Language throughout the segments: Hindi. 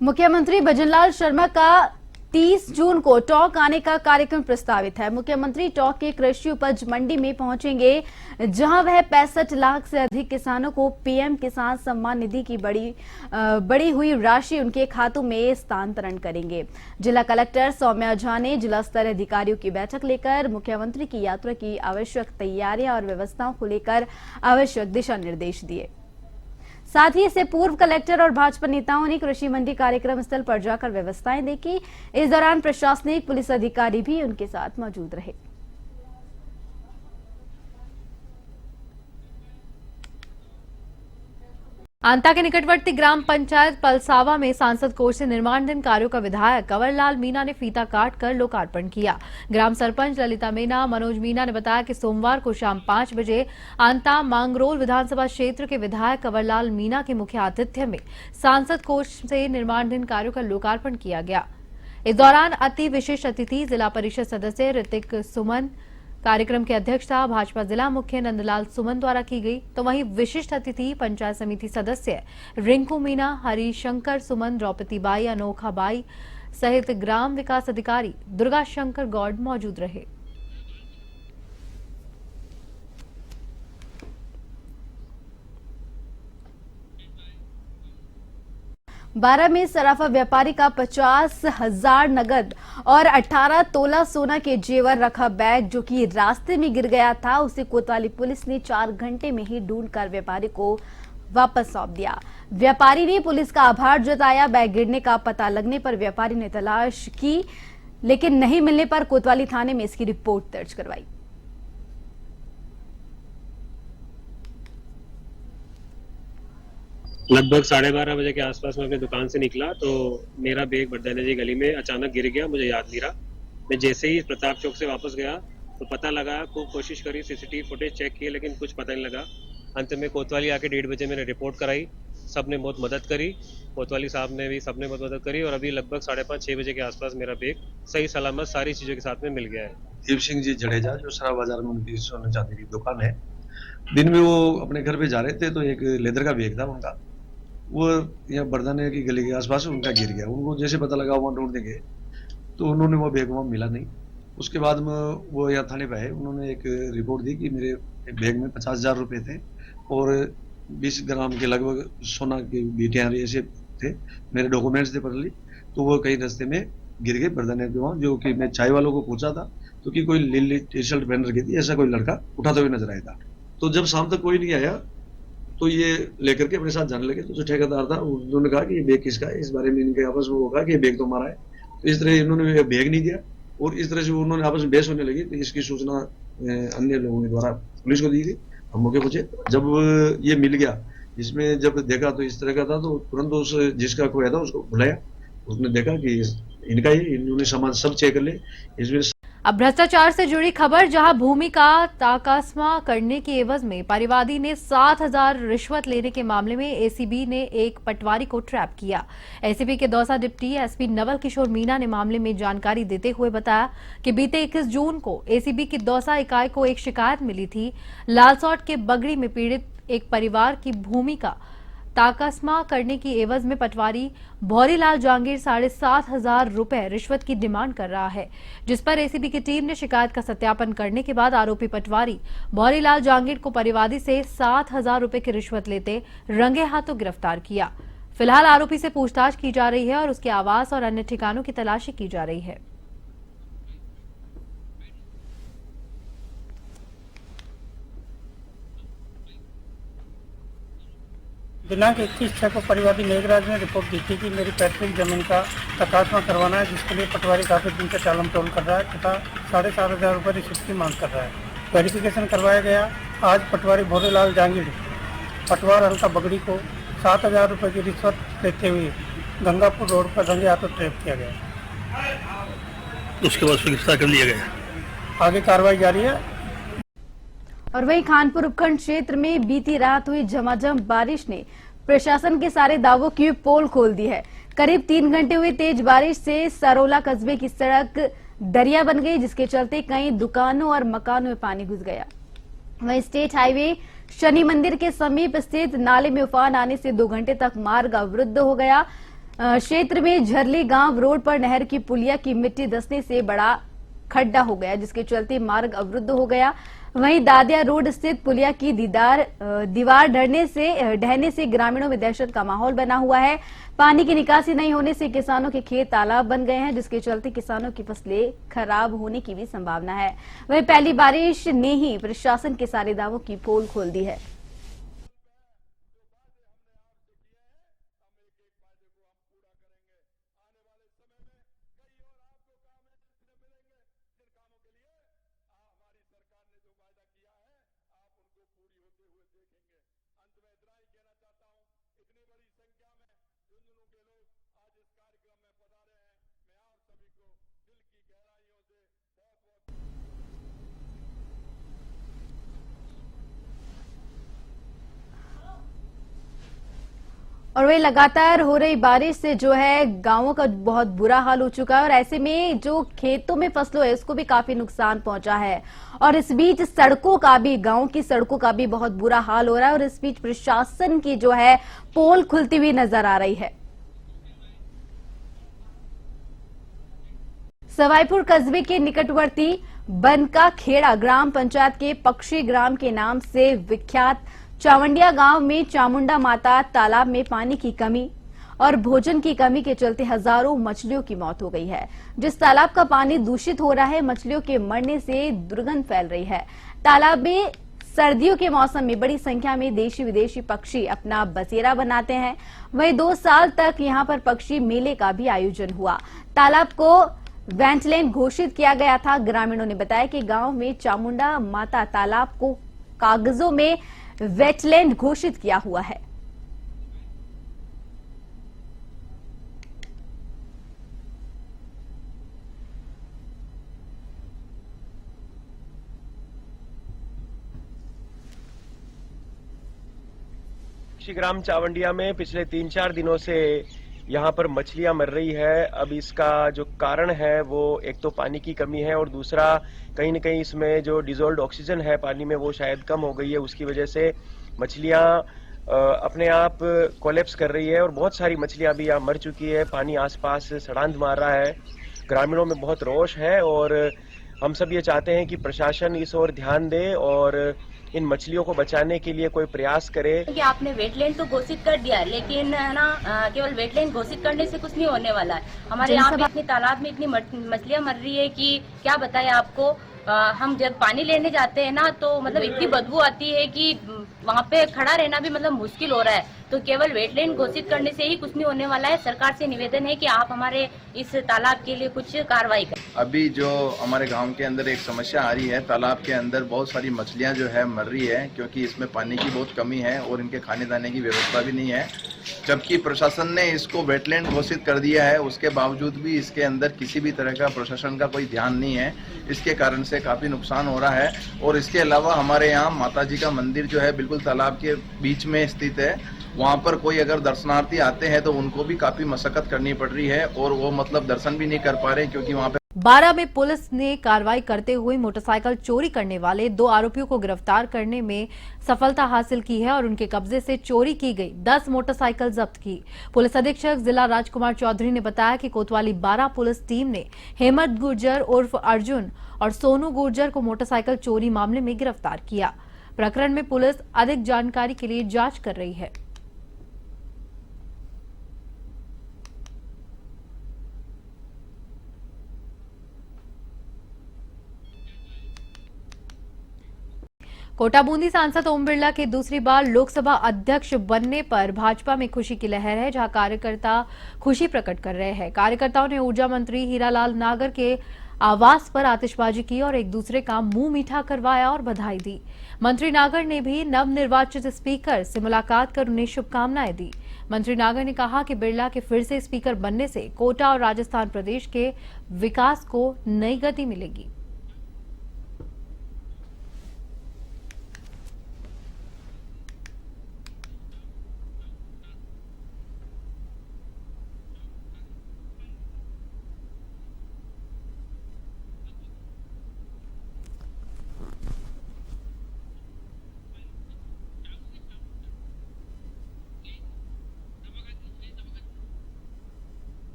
मुख्यमंत्री भजनलाल शर्मा का 30 जून को टॉक आने का कार्यक्रम प्रस्तावित है। मुख्यमंत्री टॉक के कृषि उपज मंडी में पहुंचेंगे, जहां वह 65 लाख से अधिक किसानों को पीएम किसान सम्मान निधि की बड़ी हुई राशि उनके खातों में स्थानांतरण करेंगे। जिला कलेक्टर सौम्या झा ने जिला स्तरीय अधिकारियों की बैठक लेकर मुख्यमंत्री की यात्रा की आवश्यक तैयारियां और व्यवस्थाओं को लेकर आवश्यक दिशा निर्देश दिए। साथ ही इससे पूर्व कलेक्टर और भाजपा नेताओं ने कृषि मंडी कार्यक्रम स्थल पर जाकर व्यवस्थाएं देखी। इस दौरान प्रशासनिक पुलिस अधिकारी भी उनके साथ मौजूद रहे। आंता के निकटवर्ती ग्राम पंचायत पलसावा में सांसद कोष से निर्माणाधीन कार्यों का विधायक कंवरलाल मीणा ने फीता काट कर लोकार्पण किया। ग्राम सरपंच ललिता मीणा मनोज मीणा ने बताया कि सोमवार को शाम 5 बजे आंता मांगरोल विधानसभा क्षेत्र के विधायक कंवरलाल मीणा के मुख्य आतिथ्य में सांसद कोष से निर्माणाधीन कार्यों का लोकार्पण किया गया। इस दौरान अति विशिष्ट अतिथि जिला परिषद सदस्य ऋतिक सुमन, कार्यक्रम की अध्यक्षता भाजपा जिला मुख्य नंदलाल सुमन द्वारा की गई, तो वहीं विशिष्ट अतिथि पंचायत समिति सदस्य रिंकू मीणा, हरिशंकर सुमन, द्रौपदी बाई, अनोखा बाई सहित ग्राम विकास अधिकारी दुर्गा शंकर गौड़ मौजूद रहे। बारह में सराफा व्यापारी का 50,000 नगद और 18 तोला सोना के जेवर रखा बैग जो कि रास्ते में गिर गया था, उसे कोतवाली पुलिस ने 4 घंटे में ही ढूंढकर व्यापारी को वापस सौंप दिया। व्यापारी ने पुलिस का आभार जताया। बैग गिरने का पता लगने पर व्यापारी ने तलाश की, लेकिन नहीं मिलने पर कोतवाली थाने में इसकी रिपोर्ट दर्ज करवाई। लगभग 12:30 बजे के आसपास मैं अपनी दुकान से निकला तो मेरा बैग बरदाने जी गली में अचानक गिर गया। मुझे याद नहीं रहा। मैं जैसे ही प्रताप चौक से वापस गया तो पता लगा, खूब कोशिश करी, सीसीटीवी फुटेज चेक किए, लेकिन कुछ पता नहीं लगा। अंत में कोतवाली आके 1:30 बजे मैंने रिपोर्ट कराई। सबने बहुत मदद करी, कोतवाली साहब ने भी, सबने बहुत मदद करी और अभी लगभग 5:30-6 बजे के आसपास मेरा बैग सही सलामत सारी चीज़ों के साथ में मिल गया है। दीप सिंह जी जडेजा, जो सराफ बाजार में उनकी सोने चांदी की दुकान है, दिन में वो अपने घर पे जा रहे थे तो एक लेदर का बैग था उनका, वो यहाँ बरदाने की गली के आसपास उनका गिर गया। उनको जैसे पता लगा वहाँ ढूंढने गए तो उन्होंने वो बैग वहाँ मिला नहीं। उसके बाद में वो यहाँ थाने पे आए, उन्होंने एक रिपोर्ट दी कि मेरे बैग में 50,000 रुपये थे और 20 ग्राम के लगभग सोना के बीटियाँ ऐसे थे, मेरे डॉक्यूमेंट्स थे पढ़ ली। तो वो कहीं रास्ते में गिर गए बरदाने के वहाँ, जो कि मैं चाय वालों को पूछा था तो कि कोई लीली टी शर्ट पहन रखी थी, ऐसा कोई लड़का उठाते हुए नजर आया था। तो जब शाम तक कोई नहीं आया तो ये लेकर के अपने साथ जाने लगे। तो जो ठेकेदार था उन्होंने कहा कि ये बैग किसका है, इस बारे में इनके आपस में होगा कि ये बैग तो हमारा है। तो इस तरह इन्होंने बैग नहीं दिया और इस तरह से उन्होंने आपस में बहस होने लगी। तो इसकी सूचना अन्य लोगों के द्वारा पुलिस को दी गई। हम मौके पहुंचे, जब ये मिल गया, इसमें जब देखा तो इस तरह का था, तो तुरंत उस जिसका खोया था उसको बुलाया। उसने देखा कि इनका ही, इन्होंने सामान सब चेक कर ले। इसमें अब भ्रष्टाचार से जुड़ी खबर, जहां भूमि का ताकास्मा करने की एवज में परिवादी ने 7,000 रिश्वत लेने के मामले में एसीबी ने एक पटवारी को ट्रैप किया। एसीबी के दौसा डिप्टी एसपी नवल किशोर मीणा ने मामले में जानकारी देते हुए बताया कि बीते 21 जून को एसीबी की दौसा इकाई को एक शिकायत मिली थी। लालसौट के बगड़ी में पीड़ित एक परिवार की भूमि का ताकास्मा करने की एवज में पटवारी भौरीलाल जांगीर 7,500 रुपए रिश्वत की डिमांड कर रहा है, जिस पर एसीबी की टीम ने शिकायत का सत्यापन करने के बाद आरोपी पटवारी भौरीलाल जांगीर को परिवादी से 7,000 रुपए की रिश्वत लेते रंगे हाथों गिरफ्तार किया। फिलहाल आरोपी से पूछताछ की जा रही है और उसके आवास और अन्य ठिकानों की तलाशी की जा रही है। दिनांक 21/6 को परिवादी मेघराज ने रिपोर्ट दी थी कि मेरी पैतृक जमीन का तकास्मा करवाना है, जिसके लिए पटवारी काफी दिन से टालम टोल कर रहा है तथा 7,500 रुपये रिश्वत की मांग कर रहा है। वेरिफिकेशन करवाया गया। आज पटवारी भोरेलाल जांगीर पटवार हल्का बगड़ी को 7,000 रुपये की रिश्वत लेते हुए गंगापुर रोड पर रंगे हाथों ट्रैप किया गया। उसके बाद गिरफ्तार कर लिया गया। आगे कार्रवाई जारी है। और वहीं खानपुर उपखंड क्षेत्र में बीती रात हुई झमाझम बारिश ने प्रशासन के सारे दावों की पोल खोल दी है। करीब 3 घंटे हुई तेज बारिश से सरोला कस्बे की सड़क दरिया बन गई, जिसके चलते कई दुकानों और मकानों में पानी घुस गया। वहीं स्टेट हाईवे शनि मंदिर के समीप स्थित नाले में उफान आने से 2 घंटे तक मार्ग अवरुद्ध हो गया। क्षेत्र में झरली गांव रोड पर नहर की पुलिया की मिट्टी धंसने से बड़ा खड्डा हो गया, जिसके चलते मार्ग अवरुद्ध हो गया। वहीं दादिया रोड स्थित पुलिया की दीवार ढहने से ग्रामीणों में दहशत का माहौल बना हुआ है। पानी की निकासी नहीं होने से किसानों के खेत तालाब बन गए हैं, जिसके चलते किसानों की फसलें खराब होने की भी संभावना है। वहीं पहली बारिश ने ही प्रशासन के सारे दावों की पोल खोल दी है। और वही लगातार हो रही बारिश से जो है गांवों का बहुत बुरा हाल हो चुका है और ऐसे में जो खेतों में फसलों है उसको भी काफी नुकसान पहुंचा है। और इस बीच सड़कों का भी, गांव की सड़कों का भी बहुत बुरा हाल हो रहा है और इस बीच प्रशासन की जो है पोल खुलती हुई नजर आ रही है। सवाईपुर कस्बे के निकटवर्ती बनका खेड़ा ग्राम पंचायत के पक्षी ग्राम के नाम से विख्यात चावंडिया गांव में चामुंडा माता तालाब में पानी की कमी और भोजन की कमी के चलते हजारों मछलियों की मौत हो गई है। जिस तालाब का पानी दूषित हो रहा है, मछलियों के मरने से दुर्गंध फैल रही है। तालाब में सर्दियों के मौसम में बड़ी संख्या में देशी विदेशी पक्षी अपना बसेरा बनाते हैं। वहीं 2 साल तक यहां पर पक्षी मेले का भी आयोजन हुआ। तालाब को वेटलैंड घोषित किया गया था। ग्रामीणों ने बताया कि गांव में चामुंडा माता तालाब को कागजों में वेटलैंड घोषित किया हुआ है। ग्राम चावंडिया में पिछले 3-4 दिनों से यहाँ पर मछलियां मर रही है। अब इसका जो कारण है वो एक तो पानी की कमी है और दूसरा कहीं न कहीं इसमें जो डिजोल्व्ड ऑक्सीजन है पानी में वो शायद कम हो गई है। उसकी वजह से मछलियां अपने आप कोलैप्स कर रही है और बहुत सारी मछलियां अभी यहाँ मर चुकी है। पानी आसपास सड़ांध मार रहा है। ग्रामीणों में बहुत रोष है और हम सब ये चाहते हैं कि प्रशासन इस ओर ध्यान दे और इन मछलियों को बचाने के लिए कोई प्रयास करे। कि आपने वेटलैंड तो घोषित कर दिया, लेकिन ना केवल वेटलैंड घोषित करने से कुछ नहीं होने वाला है। हमारे यहाँ पे इतनी तालाब में इतनी मछलियां मर रही है कि क्या बताएं आपको। हम जब पानी लेने जाते हैं ना तो मतलब इतनी बदबू आती है कि वहाँ पे खड़ा रहना भी मतलब मुश्किल हो रहा है। तो केवल वेटलैंड घोषित करने से ही कुछ नहीं होने वाला है। सरकार से निवेदन है कि आप हमारे इस तालाब के लिए कुछ कार्रवाई करें। अभी जो हमारे गांव के अंदर एक समस्या आ रही है, तालाब के अंदर बहुत सारी मछलियां जो है मर रही है क्योंकि इसमें पानी की बहुत कमी है और इनके खाने दाने की व्यवस्था भी नहीं है। जबकि प्रशासन ने इसको वेटलैंड घोषित कर दिया है, उसके बावजूद भी इसके अंदर किसी भी तरह का प्रशासन का कोई ध्यान नहीं है। इसके कारण से काफी नुकसान हो रहा है। और इसके अलावा हमारे यहाँ माता जी का मंदिर जो है बिल्कुल तालाब के बीच में स्थित है। वहाँ पर कोई अगर दर्शनार्थी आते हैं तो उनको भी काफी मशक्कत करनी पड़ रही है और वो मतलब दर्शन भी नहीं कर पा रहे क्योंकि वहाँ पे 12 में पुलिस ने कार्रवाई करते हुए मोटरसाइकिल चोरी करने वाले 2 आरोपियों को गिरफ्तार करने में सफलता हासिल की है और उनके कब्जे से चोरी की गई 10 मोटरसाइकिल जब्त की। पुलिस अधीक्षक जिला राजकुमार चौधरी ने बताया कि कोतवाली 12 पुलिस टीम ने हेमंत गुर्जर उर्फ अर्जुन और सोनू गुर्जर को मोटरसाइकिल चोरी मामले में गिरफ्तार किया। प्रकरण में पुलिस अधिक जानकारी के लिए जांच कर रही है। कोटा बूंदी सांसद ओम बिरला के दूसरी बार लोकसभा अध्यक्ष बनने पर भाजपा में खुशी की लहर है, जहां कार्यकर्ता खुशी प्रकट कर रहे हैं। कार्यकर्ताओं ने ऊर्जा मंत्री हीरालाल नागर के आवास पर आतिशबाजी की और एक दूसरे का मुंह मीठा करवाया और बधाई दी। मंत्री नागर ने भी नवनिर्वाचित स्पीकर से मुलाकात कर उन्हें शुभकामनाएं दी। मंत्री नागर ने कहा कि बिरला के फिर से स्पीकर बनने से कोटा और राजस्थान प्रदेश के विकास को नई गति मिलेगी।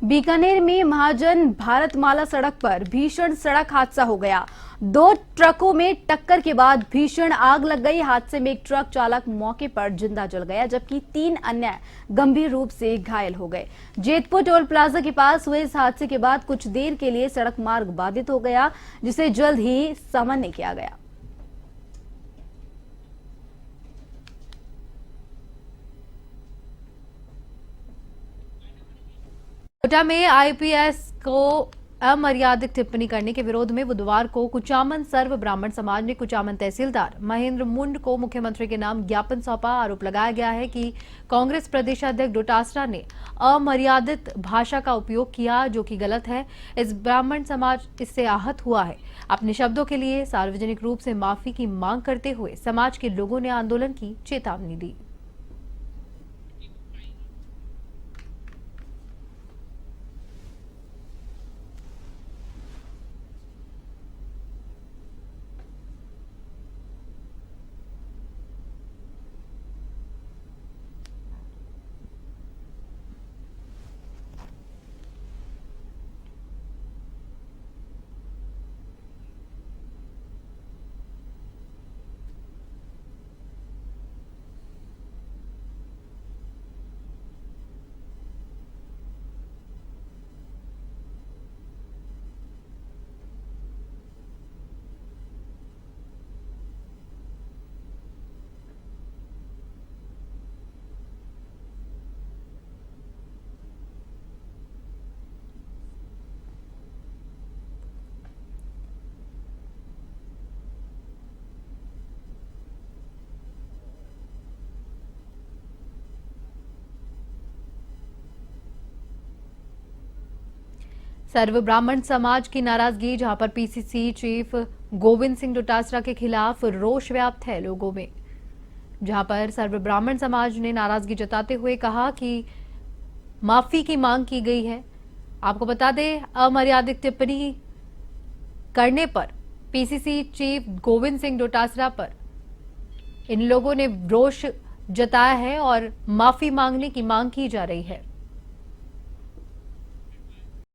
बीकानेर में महाजन भारतमाला सड़क पर भीषण सड़क हादसा हो गया। 2 ट्रकों में टक्कर के बाद भीषण आग लग गई। हादसे में एक ट्रक चालक मौके पर जिंदा जल गया, जबकि 3 अन्य गंभीर रूप से घायल हो गए। जेतपुर टोल प्लाजा के पास हुए इस हादसे के बाद कुछ देर के लिए सड़क मार्ग बाधित हो गया, जिसे जल्द ही सामान्य किया गया। कोटा में आईपीएस को अमर्यादित टिप्पणी करने के विरोध में बुधवार को कुचामन सर्व ब्राह्मण समाज ने कुचामन तहसीलदार महेंद्र मुंड को मुख्यमंत्री के नाम ज्ञापन सौंपा। आरोप लगाया गया है कि कांग्रेस प्रदेशाध्यक्ष डोटासरा ने अमर्यादित भाषा का उपयोग किया, जो कि गलत है। इस ब्राह्मण समाज इससे आहत हुआ है। अपने शब्दों के लिए सार्वजनिक रूप से माफी की मांग करते हुए समाज के लोगों ने आंदोलन की चेतावनी दी। सर्व ब्राह्मण समाज की नाराजगी, जहां पर पीसीसी चीफ गोविंद सिंह डोटासरा के खिलाफ रोष व्याप्त है लोगों में, जहां पर सर्व ब्राह्मण समाज ने नाराजगी जताते हुए कहा कि माफी की मांग की गई है। आपको बता दें, अमर्यादित टिप्पणी करने पर पीसीसी चीफ गोविंद सिंह डोटासरा पर इन लोगों ने रोष जताया है और माफी मांगने की मांग की जा रही है।